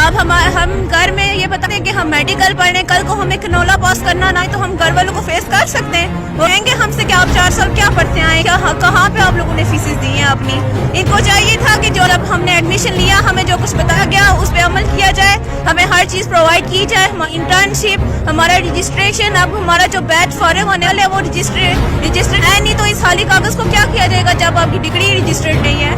اب ہم گھر میں یہ بتا دیں کہ ہم میڈیکل پڑھ رہے ہیں, کل کو ہمیں کنولا پاس کرنا نہ تو ہم گھر والوں کو فیس کر سکتے ہیں. وہ کہیں گے ہم سے کہ آپ 4 سال کیا پڑھتے آئے, کہاں پہ آپ لوگوں نے فیسز دی ہیں اپنی. ان کو چاہیے تھا کہ جو اب ہم نے ایڈمیشن لیا ہمیں جو کچھ بتایا گیا اس پہ عمل کیا جائے, ہمیں ہر چیز پرووائڈ کی جائے. انٹرنشپ, ہمارا رجسٹریشن, اب ہمارا جو بیچ فارغ ہونے والے وہ رجسٹرڈ ہے نہیں, تو اس خالی کاغذ کو کیا کیا جائے گا جب آپ کی ڈگری رجسٹرڈ نہیں ہے.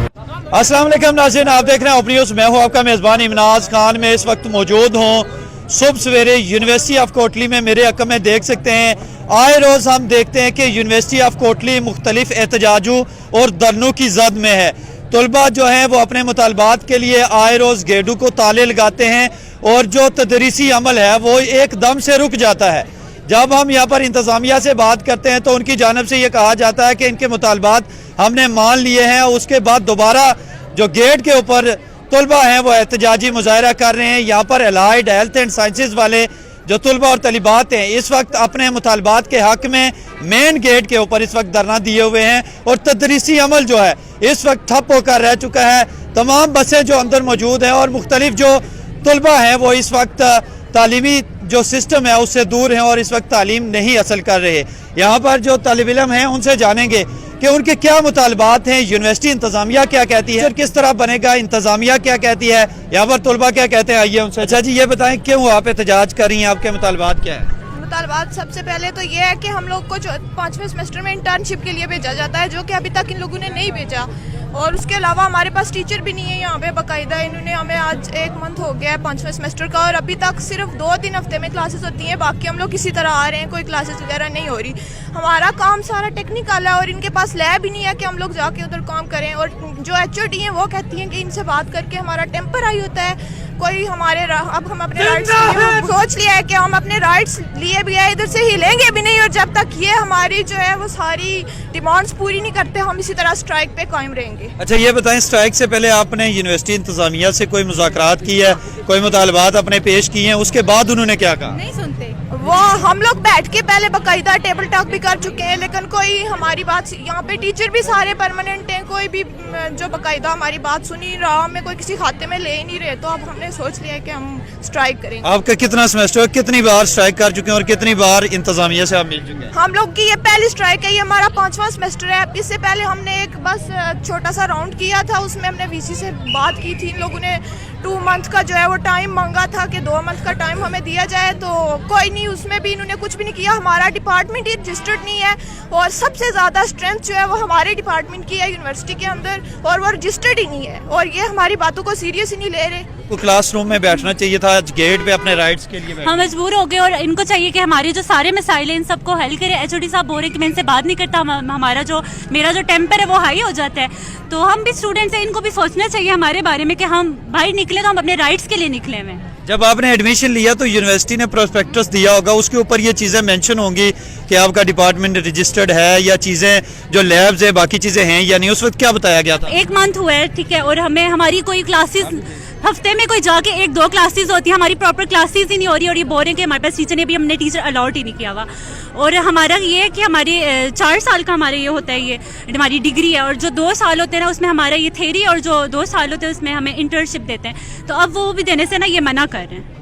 السلام علیکم ناظرین, آپ دیکھ رہے ہیں اوپن نیوز. میں ہوں آپ کا میزبان امناز خان. میں اس وقت موجود ہوں صبح سویرے یونیورسٹی آف کوٹلی میں. میرے حق میں دیکھ سکتے ہیں آئے روز ہم دیکھتے ہیں کہ یونیورسٹی آف کوٹلی مختلف احتجاجوں اور دھرنوں کی زد میں ہے. طلباء جو ہیں وہ اپنے مطالبات کے لیے آئے روز گیٹوں کو تالے لگاتے ہیں اور جو تدریسی عمل ہے وہ ایک دم سے رک جاتا ہے. جب ہم یہاں پر انتظامیہ سے بات کرتے ہیں تو ان کی جانب سے یہ کہا جاتا ہے کہ ان کے مطالبات ہم نے مان لیے ہیں. اس کے بعد دوبارہ جو گیٹ کے اوپر طلباء ہیں وہ احتجاجی مظاہرہ کر رہے ہیں. یہاں پر الائڈ ہیلتھ اینڈ سائنسز والے جو طلباء اور طالبات ہیں اس وقت اپنے مطالبات کے حق میں مین گیٹ کے اوپر اس وقت دھرنا دیے ہوئے ہیں, اور تدریسی عمل جو ہے اس وقت ٹھپ ہو کر رہ چکا ہے. تمام بسیں جو اندر موجود ہیں اور مختلف جو طلباء ہیں وہ اس وقت تعلیمی جو سسٹم ہے اس سے دور ہیں اور اس وقت تعلیم نہیں حاصل کر رہے. یہاں پر جو طالب علم ہیں ان سے جانیں گے کہ ان کے کیا مطالبات ہیں, یونیورسٹی انتظامیہ کیا کہتی ہے اور کس طرح بنے گا, انتظامیہ کیا کہتی ہے, یہاں پر طلباء کیا کہتے ہیں. آئیے ان سے. اچھا جی, یہ بتائیں کیوں آپ احتجاج کر رہی ہیں, آپ کے مطالبات کیا ہیں؟ مطالبات سب سے پہلے تو یہ ہے کہ ہم لوگ کو جو 5ویں سیمسٹر میں انٹرنشپ کے لیے بھیجا جاتا ہے جو کہ ابھی تک ان لوگوں نے نہیں بھیجا, اور اس کے علاوہ ہمارے پاس ٹیچر بھی نہیں ہے یہاں پہ باقاعدہ. انہوں نے ہمیں آج 1 منتھ ہو گیا ہے 5ویں سیمسٹر کا, اور ابھی تک صرف 2-3 ہفتے میں کلاسز ہوتی ہیں, باقی ہم لوگ کسی طرح آ رہے ہیں, کوئی کلاسز وغیرہ نہیں ہو رہی. ہمارا کام سارا ٹیکنیکل ہے اور ان کے پاس لیب ہی نہیں ہے کہ ہم لوگ جا کے ادھر کام کریں. اور جو HOD ہیں وہ کہتی ہیں کہ ان سے بات کر کے ہمارا ٹیمپرائی ہوتا ہے, کوئی ہمارے اب ہم اپنے رائٹس سوچ لیا ہے کہ ہم اپنے رائٹس لیے بھی ہے, ادھر سے ہلیں گے بھی نہیں, اور جب تک یہ ہماری جو ہے وہ ساری ڈیمانڈس پوری نہیں کرتے ہم اسی طرح اسٹرائک پہ قائم رہیں گے. اچھا یہ بتائیں, اسٹرائک سے پہلے آپ نے یونیورسٹی انتظامیہ سے کوئی مذاکرات کی ہے, کوئی مطالبات اپنے پیش کیے ہیں, اس کے بعد انہوں نے کیا کہا؟ نہیں سنتے وہ. ہم لوگ بیٹھ کے پہلے باقاعدہ ٹیبل ٹاک بھی کر چکے ہیں, لیکن کوئی ہماری بات, یہاں پہ ٹیچر بھی سارے پرماننٹ ہیں, کوئی بھی جو باقاعدہ ہماری بات سنی رہا, ہمیں کوئی کسی کھاتے میں لے ہی نہیں رہے. تو اب ہم نے سوچ لیا کہ ہم اسٹرائک کریں گے. آپ کا کتنا سیمسٹر, کتنی بار اسٹرائک کر چکے ہیں اور کتنی بار انتظامیہ سے آپ مل چکے ہیں؟ ہم لوگ کی یہ پہلی اسٹرائک ہے, یہ ہمارا 5واں سیمسٹر ہے. اس سے پہلے ہم نے ایک بس چھوٹا سا راؤنڈ کیا تھا, اس میں ہم نے VC سے بات کی تھی. ان لوگوں نے 2 منتھ کا جو ہے وہ ٹائم مانگا تھا کہ 2 منتھ کا ٹائم ہمیں دیا جائے, تو کوئی نہیں, اس میں بھی انہوں نے کچھ بھی نہیں کیا. ہمارا ڈپارٹمنٹ ہی رجسٹرڈ نہیں ہے, اور سب سے زیادہ اسٹرینتھ جو ہے وہ ہمارے ڈپارٹمنٹ کی ہے یونیورسٹی کے اندر, اور وہ رجسٹرڈ ہی نہیں ہے, اور یہ ہماری باتوں کو سیریس ہی نہیں لے رہے. کلاس روم میں بیٹھنا چاہیے تھا, گیٹ پہ اپنے رائٹس کے لیے ہم مجبور ہو گئے, اور ان کو چاہیے کہ ہمارے جو سارے مسائل ہیں ان سب کو حل کرے. HOD صاحب بول رہے ہیں کہ میں ان سے بات نہیں کرتا, ہمارا جو میرا جو ٹیمپر ہے وہ ہائی ہو جاتا ہے. تو ہم بھی اسٹوڈنٹس ہیں, ان کو بھی سوچنا چاہیے ہمارے بارے میں کہ ہم باہر نکلے تو ہم اپنے رائٹس کے لیے نکلے ہوئے. جب آپ نے ایڈمیشن لیا تو یونیورسٹی نے پروسپیکٹس دیا ہوگا, اس کے اوپر یہ چیزیں مینشن ہوں گی کہ آپ کا ڈپارٹمنٹ رجسٹرڈ ہے, یا چیزیں جو لیبز ہیں باقی چیزیں ہیں یا نہیں, اس وقت کیا بتایا گیا تھا؟ 1 منتھ ہوا ہے, ٹھیک ہے, اور ہماری کوئی کلاسز ہفتے میں کوئی جا کے 1-2 کلاسز ہوتی ہیں, ہماری پراپر کلاسز ہی نہیں ہو رہی, اور یہ بول رہے ہیں کہ ہمارے پاس ٹیچر نے بھی, ہم نے ٹیچر الاٹ ہی نہیں کیا ہوا. اور ہمارا یہ ہے کہ ہمارے 4 سال کا ہمارے یہ ہوتا ہے, یہ ہماری ڈگری ہے, اور جو 2 سال ہوتے ہیں نا اس میں ہمارا یہ تھیری, اور جو 2 سال ہوتے ہیں اس میں ہمیں انٹرنشپ دیتے ہیں. تو اب وہ بھی دینے سے نا یہ منع کر رہے ہیں.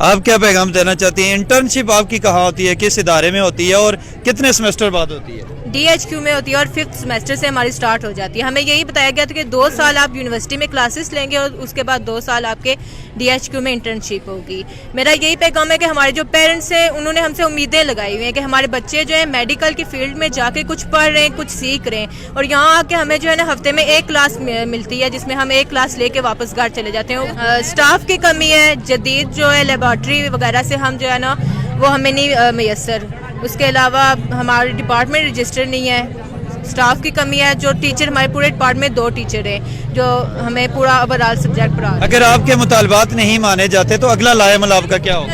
آپ کیا پیغام دینا چاہتی ہیں؟ انٹرنشپ آپ کی کہاں ہوتی ہے, کس ادارے میں ہوتی ہے, اور کتنے سیمسٹر بعد ہوتی ہے؟ DHQ میں ہوتی ہے, اور 5th سیمسٹر سے ہماری سٹارٹ ہو جاتی ہے. ہمیں یہی بتایا گیا تھا کہ 2 سال آپ یونیورسٹی میں کلاسز لیں گے, اور اس کے بعد 2 سال آپ کے DHQ میں انٹرنشپ ہوگی. میرا یہی پیغام ہے کہ ہمارے جو پیرنٹس ہیں انہوں نے ہم سے امیدیں لگائی ہوئی ہیں کہ ہمارے بچے جو ہیں میڈیکل کی فیلڈ میں جا کے کچھ پڑھ رہے ہیں, کچھ سیکھ رہے ہیں, اور یہاں آ کے ہمیں جو ہے نا ہفتے میں 1 کلاس ملتی ہے جس میں ہم 1 کلاس لے کے واپس گھر چلے جاتے ہیں. اسٹاف کی کمی ہے, جدید جو ہے لیبارٹری وغیرہ سے ہم جو ہے نا وہ ہمیں نہیں میسر. اس کے علاوہ ہمارے ڈپارٹمنٹ رجسٹر نہیں ہے, اسٹاف کی کمی ہے. جو ٹیچر ہمارے پورے ڈپارٹمنٹ 2 ٹیچر ہیں جو ہمیں پورا اوور آل سبجیکٹ پڑھا. اگر آپ کے مطالبات نہیں مانے جاتے تو اگلا لائے عمل آپ کا کیا ہوگا؟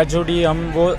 HOD,